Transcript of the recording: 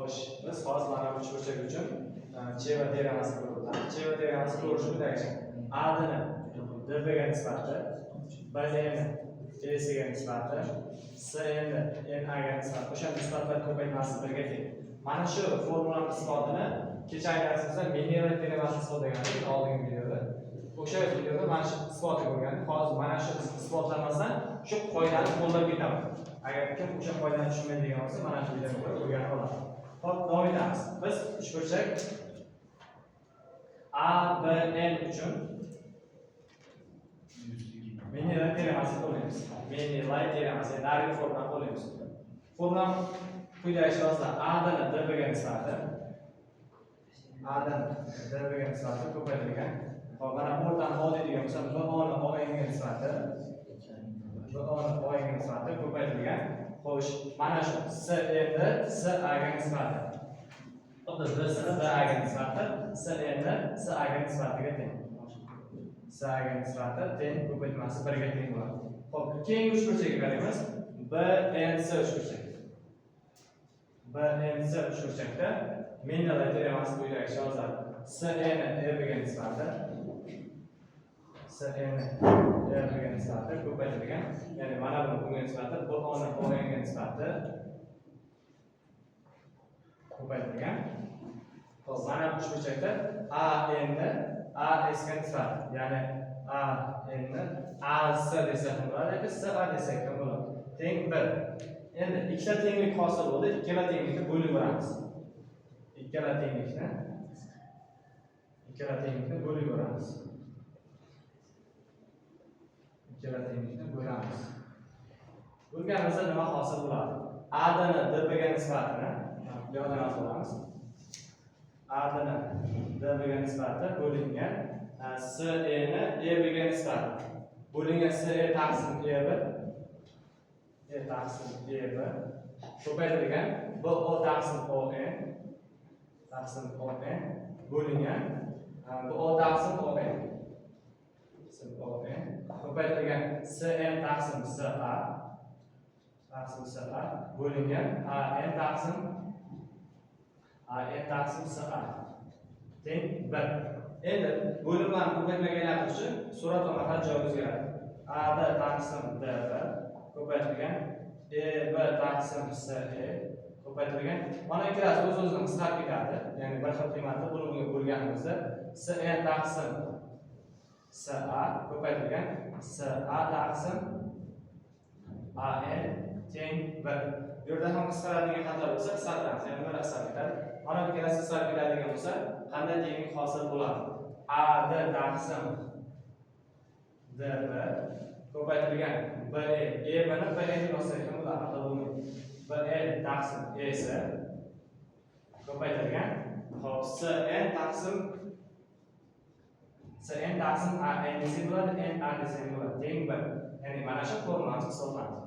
xo'sh, biz hozir mana bu uchburchak uchun ch va teoremasini ko'ramiz. Ch va teoremasini ko'rish quyidagicha. A ni d ga nisbati, b ni s ga nisbati, s ni n a ga nisbati. O'sha nisbatlar ko'paytmasi birga teng. Mana shu formulani isbotini kechagi darsimizda Mendeleyev teoremasini isbotlagandik oldingi videoda. O'sha videoda mana shu isbotni ko'rgandik. Hozir mana shu isbotlamasdan shu qoidani qo'llab ketaman. Agar kim o'sha qoidani tushunmaydigan bo'lsa, mana shu videoni ko'rib o'rganib oladi. Xo'p, davom etamiz. Biz uchburchak A, B, N uchun Mendeleyev teoremasini qo'llaymiz. Mendeleyev teoremasi narigi formulani qo'llaymiz. Formula quyidagicha yoziladi. A ni d ga nisbati, A ni d ga nisbati ko'paytirilgan. Hop, mana bu o'rtani O deydigan bo'lsa, b O ni O ga nisbati, b O ni O ga nisbati ko'paytirilgan. Xo'sh, mana shu S endi S A ga nisbati. Xuddi B S A ga nisbati, S endi S A ga nisbatiga teng. S A ga nisbati teng ko'paytmasi 1 ga teng bo'ladi. Xo'p, keyingi uchburchakka qaraymiz. B N S uchburchak. B N S uchburchakda Mendeleyev teoremasi quyidagicha yoziladi. S ni R ga nisbati, S ni R ga nisbati ko'paytirilgan. Ya'ni mana bu bunga nisbati, bu O ni O ga nisbati ko'paytirilgan. Xo'p, mana bu uchburchakda A ni A S ga nisbati, ya'ni A ni A S desa ham bo'ladi, yoki S A desak ham bo'ladi. Teng 1. Endi ikkita tenglik hosil bo'ldi, ikkala tenglikni bo'lib o'ramiz. Ikkala tenglikni bo'lib o'ramiz. Ikkala tenglikni bo'lamiz. Bo'lganimizda nima hosil bo'ladi? A ni d ga nisbatini yoddan olamiz. A ni d ga nisbati bo'lingan S ni E ga nisbati. Bo'lingan S E taqsim E taqsim E ko'paytirilgan B O taqsim O N bo'lingan B O taqsim O N ko'paytirilgan S N taqsim S A bo'lingan A N taqsim S A teng 1. Endi bo'limlarni ko'paytmaga aylantirishni surat va mahal joyi o'zgaradi. A D taqsim D ko'paytirilgan E B taqsim S E ko'paytirilgan. Mana ikkalasi o'z-o'zidan qisqarib ketadi. Ya'ni bir xil qiymatda bo'lganimizda S N taqsim S A ko'paytirilgan S A taqsim A N teng 1. Bu yerda ham qisqaradigan xatlar bo'lsa, qisqartiramiz. Ya'ni nima qisqarib ketadi? Mana ikkalasi qisqarib ketadigan bo'lsa, qanday tenglik hosil bo'ladi? A D taqsim D B ko'paytirilgan B E bani B ni yozsak ham bo'ladi, xato bo'lmaydi. B E taqsim E S ko'paytirilgan. Xo'p, S N taqsim A N desa bo'ladi, N A desa bo'ladi. Teng 1. Ya'ni mana shu formulani hisoblaymiz.